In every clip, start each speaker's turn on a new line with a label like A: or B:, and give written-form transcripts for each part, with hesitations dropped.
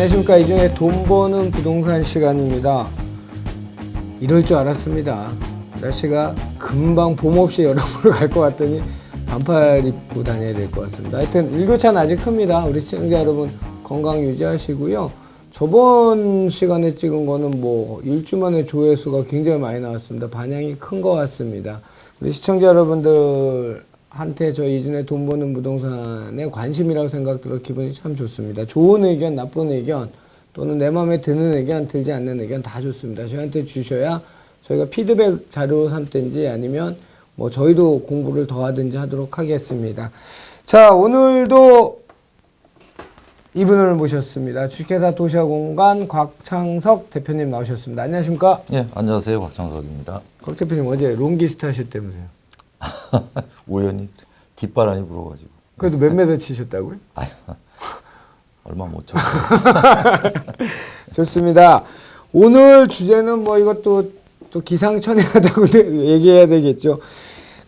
A: 안녕하십니까. 이전에 돈 버는 부동산 시간입니다. 이럴 줄 알았습니다. 날씨가 금방 봄 없이 여름으로 갈 것 같더니 반팔 입고 다녀야 될 것 같습니다. 하여튼 일교차는 아직 큽니다. 우리 시청자 여러분 건강 유지하시고요. 저번 시간에 찍은 거는 뭐 일주 만에 조회수가 굉장히 많이 나왔습니다. 반향이 큰 것 같습니다. 우리 시청자 여러분들한테 저 이전에 돈 버는 부동산에 관심이라고 생각 들어 기분이 참 좋습니다. 좋은 의견, 나쁜 의견 또는 내 마음에 드는 의견, 들지 않는 의견 다 좋습니다. 저희한테 주셔야 저희가 피드백 자료로 삼든지 아니면 뭐 저희도 공부를 더 하든지 하도록 하겠습니다. 자, 오늘도 이분을 모셨습니다. 주식회사 도시화공간 곽창석 대표님 나오셨습니다. 안녕하십니까?
B: 예, 안녕하세요. 곽창석입니다.
A: 곽 대표님 어제 롱기스트 하셨다면서요?
B: 우연히 뒷바람이 불어가지고.
A: 그래도 몇 메다 치셨다고요?
B: 아유, 얼마 못 쳤어요.
A: 좋습니다. 오늘 주제는 뭐 이것도 또 기상천외하다고 얘기해야 되겠죠.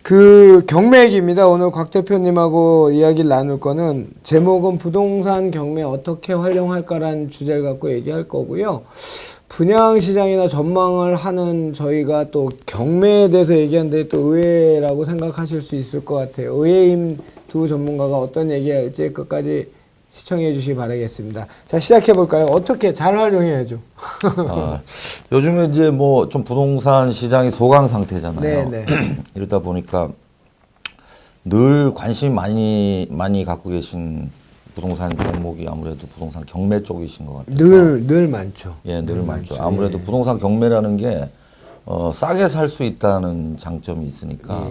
A: 그 경매액입니다. 오늘 곽 대표님하고 이야기를 나눌 거는 제목은 부동산 경매 어떻게 활용할까라는 주제를 갖고 얘기할 거고요. 분양시장이나 전망을 하는 저희가 또 경매에 대해서 얘기하는데 또 의외라고 생각하실 수 있을 것 같아요. 의외인 두 전문가가 어떤 얘기할지 끝까지 시청해 주시기 바라겠습니다. 자, 시작해 볼까요? 어떻게 잘 활용해야죠?
B: 요즘에 이제 뭐 좀 부동산 시장이 소강 상태잖아요.
A: 네네.
B: 이러다 보니까 늘 관심 많이 갖고 계신 부동산 종목이 아무래도 부동산 경매 쪽이신 것 같아요.
A: 늘 많죠.
B: 예, 늘 많죠. 아무래도 예. 부동산 경매라는 게 싸게 살 수 있다는 장점이 있으니까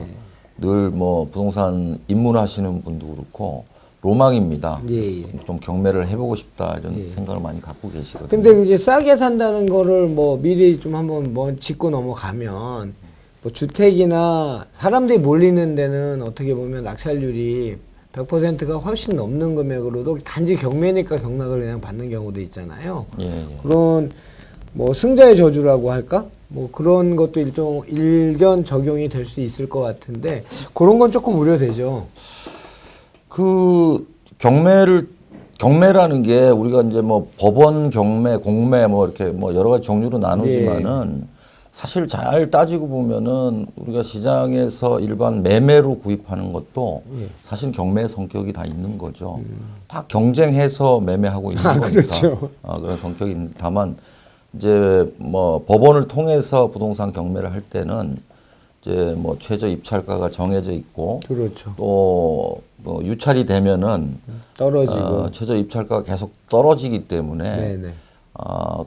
B: 늘 뭐 부동산 입문하시는 분도 그렇고 로망입니다.
A: 예.
B: 좀 경매를 해보고 싶다 이런 생각을 많이 갖고 계시거든요.
A: 근데 그게 싸게 산다는 거를 뭐 미리 좀 한번 뭐 짚고 넘어가면 뭐 주택이나 사람들이 몰리는 데는 어떻게 보면 낙찰률이 100%가 훨씬 넘는 금액으로도 단지 경매니까 경락을 그냥 받는 경우도 있잖아요.
B: 예.
A: 그런 뭐 승자의 저주라고 할까? 뭐 그런 것도 일견 적용이 될 수 있을 것 같은데 그런 건 조금 우려되죠.
B: 그 경매라는 게 우리가 이제 뭐 법원 경매, 공매 뭐 이렇게 뭐 여러 가지 종류로 나누지만은 사실 잘 따지고 보면은 우리가 시장에서 일반 매매로 구입하는 것도 사실 경매 성격이 다 있는 거죠. 다 경쟁해서 매매하고 있는 거니까.
A: 그렇죠.
B: 그런 성격이 다만 이제 뭐 법원을 통해서 부동산 경매를 할 때는 이제 뭐 최저 입찰가가 정해져 있고
A: 그렇죠.
B: 또 뭐 유찰이 되면은
A: 떨어지고
B: 최저 입찰가가 계속 떨어지기 때문에
A: 네네.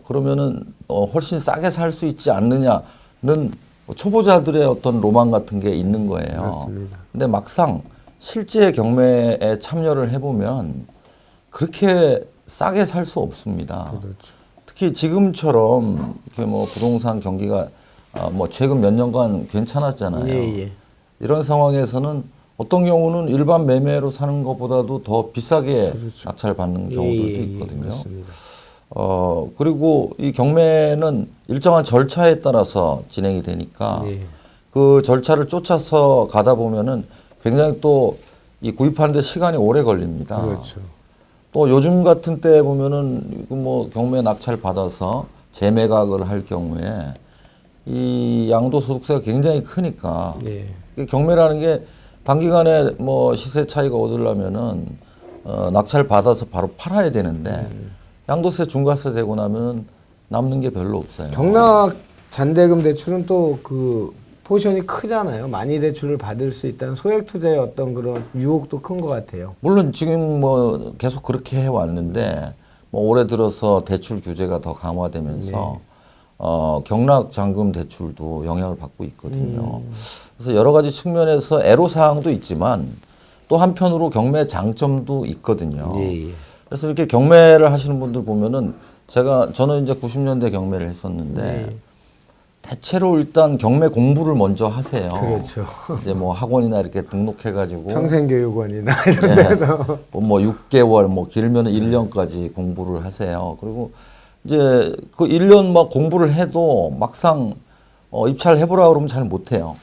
B: 그러면은 훨씬 싸게 살 수 있지 않느냐는 초보자들의 어떤 로망 같은 게 있는 거예요.
A: 맞습니다.
B: 근데 막상 실제 경매에 참여를 해보면 그렇게 싸게 살 수 없습니다.
A: 그렇죠.
B: 특히 지금처럼 이렇게 뭐 부동산 경기가 뭐 최근 몇 년간 괜찮았잖아요. 이런 상황에서는 어떤 경우는 일반 매매로 사는 것보다도 더 비싸게 낙찰 받는 경우들도 있거든요.
A: 맞습니다.
B: 그리고 이 경매는 일정한 절차에 따라서 진행이 되니까 그 절차를 쫓아서 가다 보면은 굉장히 또 이 구입하는 데 시간이 오래 걸립니다.
A: 그렇죠.
B: 또 요즘 같은 때 보면은 뭐 경매 낙찰 받아서 재매각을 할 경우에 이 양도소득세가 굉장히 크니까 경매라는 게 단기간에 뭐 시세 차이가 얻으려면은 낙찰 받아서 바로 팔아야 되는데 양도세 중과세 되고 나면 남는 게 별로 없어요.
A: 경락 잔대금 대출은 또 그 포션이 크잖아요. 많이 대출을 받을 수 있다는 소액 투자의 어떤 그런 유혹도 큰 것 같아요.
B: 물론 지금 뭐 계속 그렇게 해왔는데 뭐 올해 들어서 대출 규제가 더 강화되면서 경락 잔금 대출도 영향을 받고 있거든요. 그래서 여러 가지 측면에서 애로사항도 있지만 또 한편으로 경매 장점도 있거든요. 그래서 이렇게 경매를 하시는 분들 보면은 저는 이제 90년대 경매를 했었는데 대체로 일단 경매 공부를 먼저 하세요.
A: 그렇죠.
B: 이제 뭐 학원이나 이렇게 등록해가지고
A: 평생교육원이나 이런 데서
B: 뭐 6개월, 뭐 길면 1년까지 공부를 하세요. 그리고 이제 그 1년 막 공부를 해도 막상 입찰해보라 그러면 잘 못해요.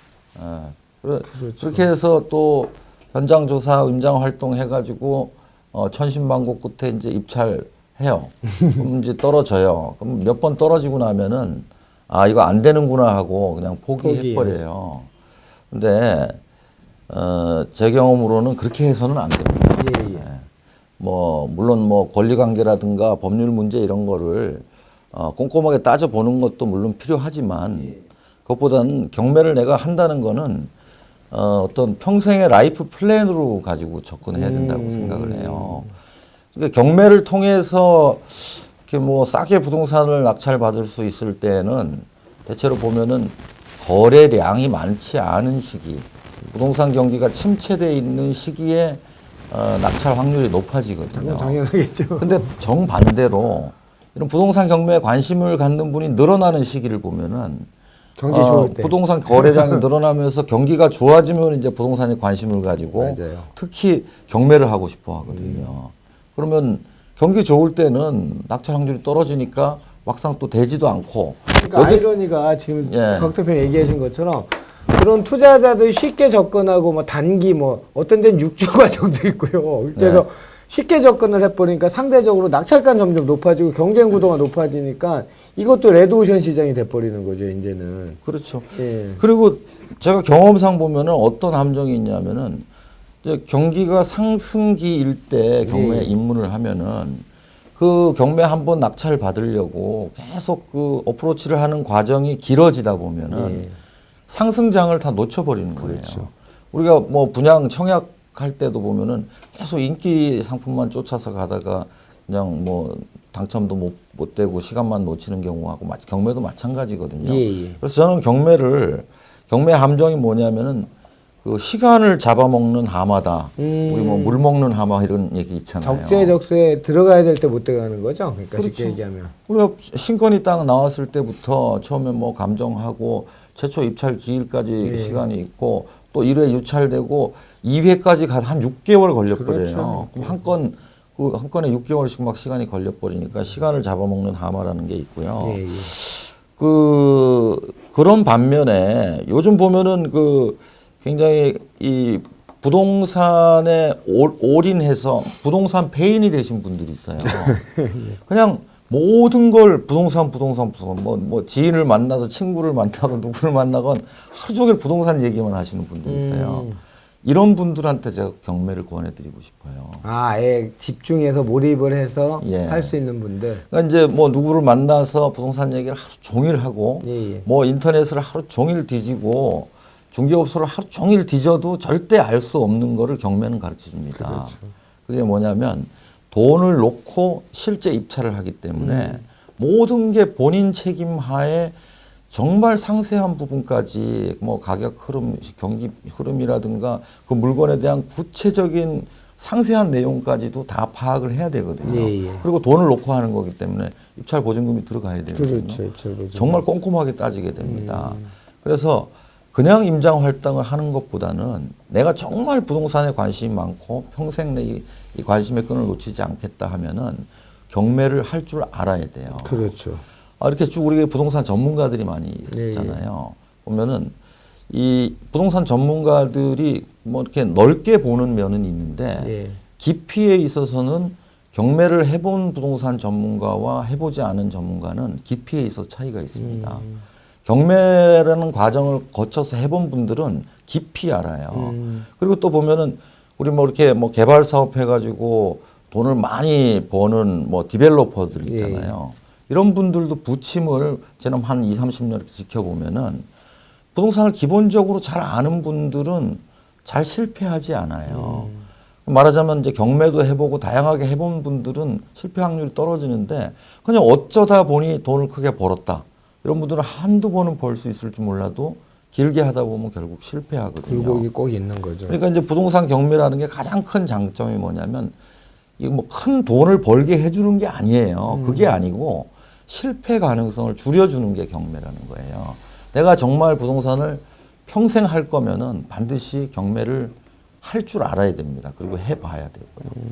B: 그렇게 해서 또 현장 조사, 임장 활동 해가지고 천신만고 끝에 이제 입찰 해요. 그럼 이제 떨어져요. 그럼 몇 번 떨어지고 나면은 아 이거 안 되는구나 하고 그냥 포기해버려요. 근데 제 경험으로는 그렇게 해서는 안 됩니다.
A: 예, 예.
B: 뭐 물론 뭐 권리관계라든가 법률 문제 이런 거를 꼼꼼하게 따져보는 것도 물론 필요하지만 그것보다는 경매를 내가 한다는 거는 어떤 평생의 라이프 플랜으로 가지고 접근해야 된다고 생각을 해요. 그러니까 경매를 통해서 이렇게 뭐 싸게 부동산을 낙찰받을 수 있을 때는 대체로 보면은 거래량이 많지 않은 시기, 부동산 경기가 침체되어 있는 시기에 낙찰 확률이 높아지거든요.
A: 당연하겠죠.
B: 근데 정반대로 이런 부동산 경매에 관심을 갖는 분이 늘어나는 시기를 보면은
A: 경기 좋을 때.
B: 부동산 거래량이 늘어나면서 경기가 좋아지면 이제 부동산에 관심을 가지고
A: 맞아요.
B: 특히 경매를 하고 싶어 하거든요. 그러면 경기 좋을 때는 낙찰 확률이 떨어지니까 막상 또 되지도 않고.
A: 그러니까 아이러니가 지금
B: 예.
A: 박 대표 얘기하신 것처럼 그런 투자자들이 쉽게 접근하고 뭐 단기 뭐 어떤 데는 6주 과정도 있고요. 그래서 쉽게 접근을 해버리니까 상대적으로 낙찰가 점점 높아지고 경쟁 구도가 높아지니까 이것도 레드오션 시장이 돼버리는 거죠, 이제는.
B: 그렇죠.
A: 예.
B: 그리고 제가 경험상 보면은 어떤 함정이 있냐면은 이제 경기가 상승기일 때 경매에 입문을 하면은 그 경매 한번 낙찰 받으려고 계속 그 어프로치를 하는 과정이 길어지다 보면은 상승장을 다 놓쳐버리는 거예요.
A: 그렇죠.
B: 우리가 뭐 분양 청약할 때도 보면은 계속 인기 상품만 쫓아서 가다가 그냥 뭐 당첨도 못 되고 시간만 놓치는 경우하고 경매도 마찬가지거든요.
A: 예.
B: 그래서 저는 경매 함정이 뭐냐면은 그 시간을 잡아먹는 하마다. 우리 뭐 물 먹는 하마 이런 얘기 있잖아요.
A: 적재적소에 들어가야 될 때 못 들어가는 거죠. 그러니까
B: 그렇죠.
A: 쉽게 얘기하면.
B: 우리가 신건이 딱 나왔을 때부터 처음에 뭐 감정하고 최초 입찰 기일까지 시간이 있고 또 1회 유찰되고 2회까지 한 6개월 걸려버려요.
A: 그렇죠.
B: 한 건에 6개월씩 막 시간이 걸려버리니까 시간을 잡아먹는 하마라는 게 있고요.
A: 예.
B: 그런 반면에 요즘 보면은 굉장히 이 부동산에 올인해서 부동산 폐인이 되신 분들이 있어요. 그냥 모든 걸 부동산 뭐 지인을 만나서 친구를 만나건 누구를 만나건 하루 종일 부동산 얘기만 하시는 분들이 있어요. 이런 분들한테 제가 경매를 권해드리고 싶어요.
A: 아예 집중해서 몰입을 해서
B: 예.
A: 할 수 있는 분들.
B: 그러니까 이제 뭐 누구를 만나서 부동산 얘기를 하루 종일 하고
A: 예.
B: 뭐 인터넷을 하루 종일 뒤지고 중개업소를 하루 종일 뒤져도 절대 알 수 없는 거를 경매는 가르쳐 줍니다.
A: 그렇죠.
B: 그게 뭐냐면 돈을 놓고 실제 입찰을 하기 때문에 모든 게 본인 책임 하에 정말 상세한 부분까지 뭐 가격 흐름, 경기 흐름이라든가 그 물건에 대한 구체적인 상세한 내용까지도 다 파악을 해야 되거든요.
A: 예.
B: 그리고 돈을 놓고 하는 거기 때문에 입찰 보증금이 들어가야 되거든요.
A: 그렇죠. 입찰 보증금.
B: 정말 꼼꼼하게 따지게 됩니다. 그래서 그냥 임장 활동을 하는 것보다는 내가 정말 부동산에 관심이 많고 평생 내 이 관심의 끈을 놓치지 않겠다 하면은 경매를 할 줄 알아야 돼요.
A: 그렇죠.
B: 이렇게 쭉 우리 부동산 전문가들이 많이 있잖아요. 보면은 이 부동산 전문가들이 뭐 이렇게 넓게 보는 면은 있는데 깊이에 있어서는 경매를 해본 부동산 전문가와 해보지 않은 전문가는 깊이에 있어서 차이가 있습니다. 경매라는 과정을 거쳐서 해본 분들은 깊이 알아요. 그리고 또 보면은 우리 뭐 이렇게 뭐 개발 사업 해가지고 돈을 많이 버는 뭐 디벨로퍼들 있잖아요. 이런 분들도 부침을 저는 한 20, 30년 이렇게 지켜보면은 부동산을 기본적으로 잘 아는 분들은 잘 실패하지 않아요. 말하자면 이제 경매도 해보고 다양하게 해본 분들은 실패 확률이 떨어지는데 그냥 어쩌다 보니 돈을 크게 벌었다. 이런 분들은 한두 번은 벌 수 있을 줄 몰라도 길게 하다 보면 결국 실패하거든요.
A: 굴곡이 꼭 있는 거죠.
B: 그러니까 이제 부동산 경매라는 게 가장 큰 장점이 뭐냐면 이거 뭐 큰 돈을 벌게 해주는 게 아니에요. 그게 아니고 실패 가능성을 줄여주는 게 경매라는 거예요. 내가 정말 부동산을 평생 할 거면은 반드시 경매를 할 줄 알아야 됩니다. 그리고 해봐야 되고요.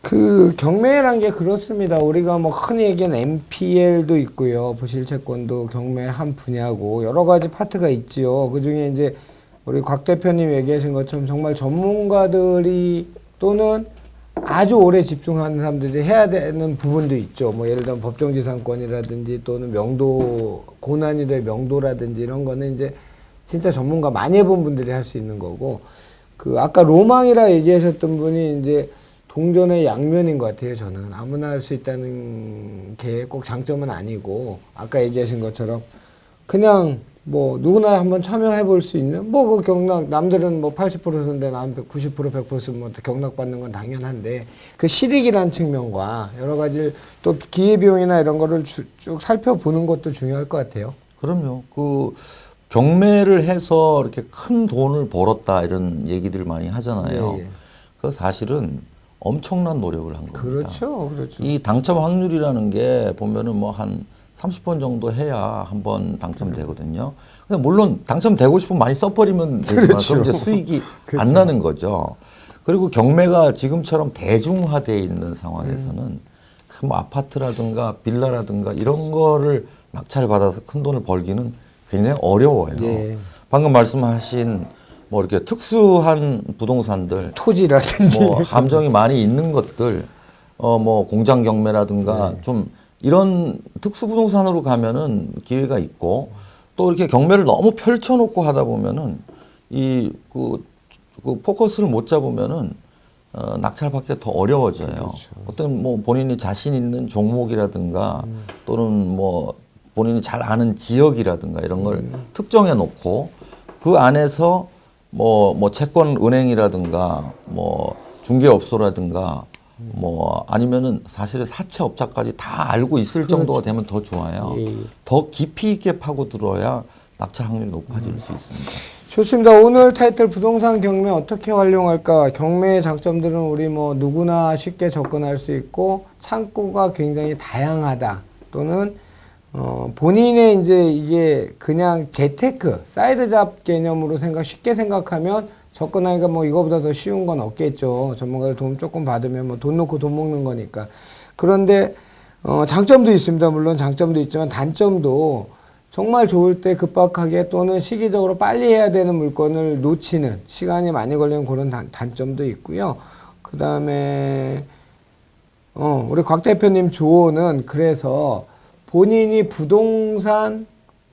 A: 그 경매란 게 그렇습니다. 우리가 뭐 흔히 얘기하는 MPL도 있고요. 부실채권도 경매 한 분야고 여러 가지 파트가 있지요. 그 중에 이제 우리 곽 대표님 얘기하신 것처럼 정말 전문가들이 또는 아주 오래 집중하는 사람들이 해야 되는 부분도 있죠. 뭐 예를 들면 법정지상권이라든지 또는 명도, 고난이도의 명도라든지 이런 거는 이제 진짜 전문가 많이 해본 분들이 할 수 있는 거고, 그 아까 로망이라 얘기하셨던 분이 이제 동전의 양면인 것 같아요. 저는 아무나 할 수 있다는 게 꼭 장점은 아니고, 아까 얘기하신 것처럼 그냥 뭐 누구나 한번 참여해 볼 수 있는, 뭐 그 경락, 남들은 뭐 80% 쓰는데 남 90% 100% 쓰면 경락 받는 건 당연한데, 그 실익이라는 측면과 여러 가지 또 기회비용이나 이런 거를 쭉 살펴보는 것도 중요할 것 같아요.
B: 그럼요. 그 경매를 해서 이렇게 큰 돈을 벌었다 이런 얘기들 많이 하잖아요.
A: 예, 예.
B: 그 사실은 엄청난 노력을 한 겁니다.
A: 그렇죠, 그렇죠.
B: 이 당첨 확률이라는 게 보면은 뭐 한 30번 정도 해야 한 번 당첨되거든요. 근데 물론 당첨되고 싶으면 많이 써버리면 되지만
A: 그렇죠.
B: 그럼 이제 수익이
A: 그렇죠.
B: 안 나는 거죠. 그리고 경매가 지금처럼 대중화되어 있는 상황에서는 그 뭐 아파트라든가 빌라라든가 이런 거를 낙찰받아서 큰 돈을 벌기는 굉장히 어려워요.
A: 예.
B: 방금 말씀하신 뭐 이렇게 특수한 부동산들,
A: 토지라든지.
B: 뭐 함정이 많이 있는 것들, 뭐 공장 경매라든가 좀 이런 특수 부동산으로 가면은 기회가 있고, 또 이렇게 경매를 너무 펼쳐놓고 하다 보면은 그 포커스를 못 잡으면은 낙찰받기가 더 어려워져요.
A: 그렇죠.
B: 어떤 뭐 본인이 자신 있는 종목이라든가 또는 뭐 본인이 잘 아는 지역이라든가 이런 걸 특정해 놓고 그 안에서 뭐 채권 은행이라든가 뭐 중개업소라든가 뭐 아니면은 사실은 사채업자까지 다 알고 있을 정도가 되면 더 좋아요.
A: 예.
B: 더 깊이 있게 파고 들어야 낙찰 확률이 높아질 수 있습니다.
A: 좋습니다. 오늘 타이틀 부동산 경매 어떻게 활용할까? 경매의 장점들은 우리 뭐 누구나 쉽게 접근할 수 있고, 창구가 굉장히 다양하다. 또는 본인의 이제 이게 그냥 재테크, 사이드 잡 개념으로 쉽게 생각하면 접근하기가 뭐 이거보다 더 쉬운 건 없겠죠. 전문가들 도움 조금 받으면 뭐 돈 놓고 돈 먹는 거니까. 그런데 장점도 있습니다. 물론 장점도 있지만 단점도 정말 좋을 때 급박하게 또는 시기적으로 빨리 해야 되는 물건을 놓치는, 시간이 많이 걸리는 그런 단점도 있고요. 그 다음에 우리 곽 대표님 조언은, 그래서 본인이 부동산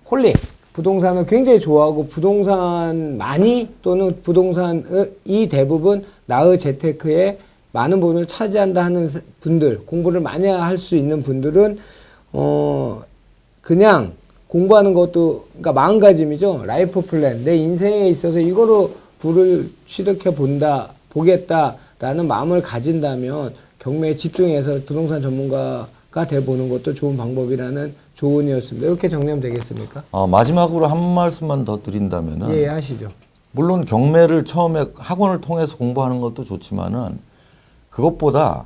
A: 홀릭, 부동산을 굉장히 좋아하고 부동산 많이 또는 부동산이 대부분 나의 재테크에 많은 부분을 차지한다 하는 분들, 공부를 많이 할 수 있는 분들은 그냥 공부하는 것도, 그러니까 마음가짐이죠. 라이프 플랜, 내 인생에 있어서 이거로 부를 취득해 보겠다라는 마음을 가진다면 경매에 집중해서 부동산 전문가가 돼보는 것도 좋은 방법이라는 조언이었습니다. 이렇게 정리하면 되겠습니까?
B: 마지막으로 한 말씀만 더 드린다면은,
A: 예, 하시죠.
B: 물론 경매를 처음에 학원을 통해서 공부하는 것도 좋지만은 그것보다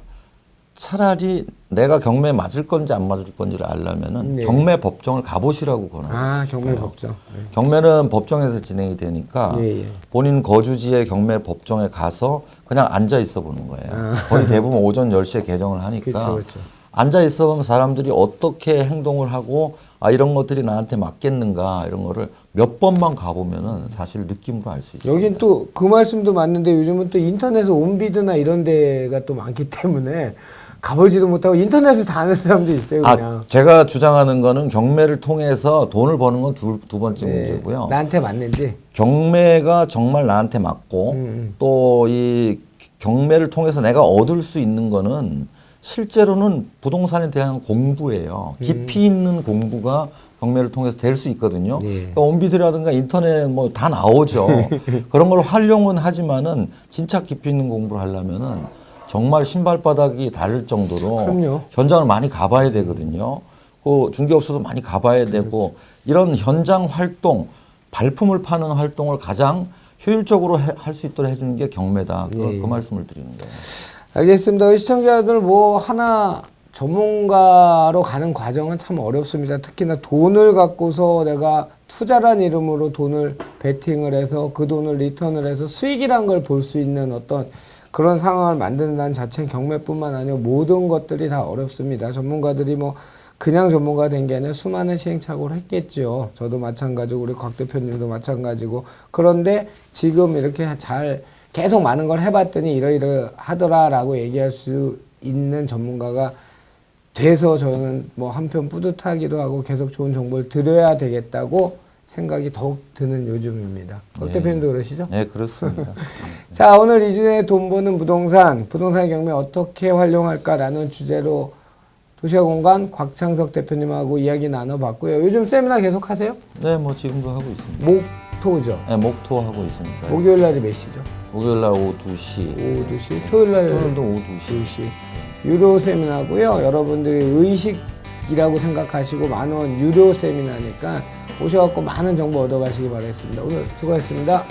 B: 차라리 내가 경매에 맞을 건지 안 맞을 건지를 알려면은
A: 네.
B: 경매 법정을 가보시라고 권합니다.
A: 경매 법정.
B: 경매는 법정에서 진행이 되니까
A: 예, 예.
B: 본인 거주지의 경매 법정에 가서 그냥 앉아 있어 보는 거예요. 거의 대부분 오전 10시에 개정을 하니까
A: 그렇죠.
B: 앉아 있어 보면 사람들이 어떻게 행동을 하고 이런 것들이 나한테 맞겠는가 이런 거를 몇 번만 가보면은 사실 느낌으로 알 수 있어요.
A: 여긴 또 그 말씀도 맞는데 요즘은 또 인터넷에 온비드나 이런 데가 또 많기 때문에 가보지도 못하고 인터넷을 다 아는 사람도 있어요, 그냥.
B: 제가 주장하는 거는 경매를 통해서 돈을 버는 건 두 번째 문제고요.
A: 나한테 맞는지.
B: 경매가 정말 나한테 맞고 또 이 경매를 통해서 내가 얻을 수 있는 거는 실제로는 부동산에 대한 공부예요. 깊이 있는 공부가 경매를 통해서 될 수 있거든요.
A: 예.
B: 그러니까 온비드라든가 인터넷 뭐 다 나오죠. 그런 걸 활용은 하지만은 진짜 깊이 있는 공부를 하려면은 정말 신발바닥이 다를 정도로
A: 그럼요.
B: 현장을 많이 가봐야 되거든요. 그 중개업소도 많이 가봐야 되고 이런 현장 활동, 발품을 파는 활동을 가장 효율적으로 할 수 있도록 해주는 게 경매다. 그 말씀을 드리는 거예요.
A: 알겠습니다. 시청자들 뭐 하나 전문가로 가는 과정은 참 어렵습니다. 특히나 돈을 갖고서 내가 투자란 이름으로 돈을 베팅을 해서 그 돈을 리턴을 해서 수익이란 걸 볼 수 있는 어떤 그런 상황을 만든다는 자체는 경매뿐만 아니고 모든 것들이 다 어렵습니다. 전문가들이 뭐 그냥 전문가 된 게 아니라 수많은 시행착오를 했겠죠. 저도 마찬가지고 우리 곽 대표님도 마찬가지고. 그런데 지금 이렇게 잘 계속 많은 걸 해봤더니 이러이러하더라라고 얘기할 수 있는 전문가가 돼서 저는 뭐 한편 뿌듯하기도 하고 계속 좋은 정보를 드려야 되겠다고 생각이 더욱 드는 요즘입니다. 박 대표님도 그러시죠?
B: 네, 그렇습니다.
A: 자, 오늘 이준의 돈 버는 부동산의 경매 어떻게 활용할까라는 주제로 도시와 공간 곽창석 대표님하고 이야기 나눠봤고요. 요즘 세미나 계속 하세요?
B: 네, 뭐 지금도 하고 있습니다.
A: 목토죠.
B: 네, 목토 하고 있습니다.
A: 목요일 날이 몇 시죠?
B: 목요일 날 오후 2시.
A: 오후 2시. 토요일 날
B: 토요일도 오후 2시.
A: 2시. 유료 세미나고요. 여러분들이 의식이라고 생각하시고 10,000원 유료 세미나니까 오셔갖고 많은 정보 얻어가시기 바라겠습니다. 오늘 수고하셨습니다.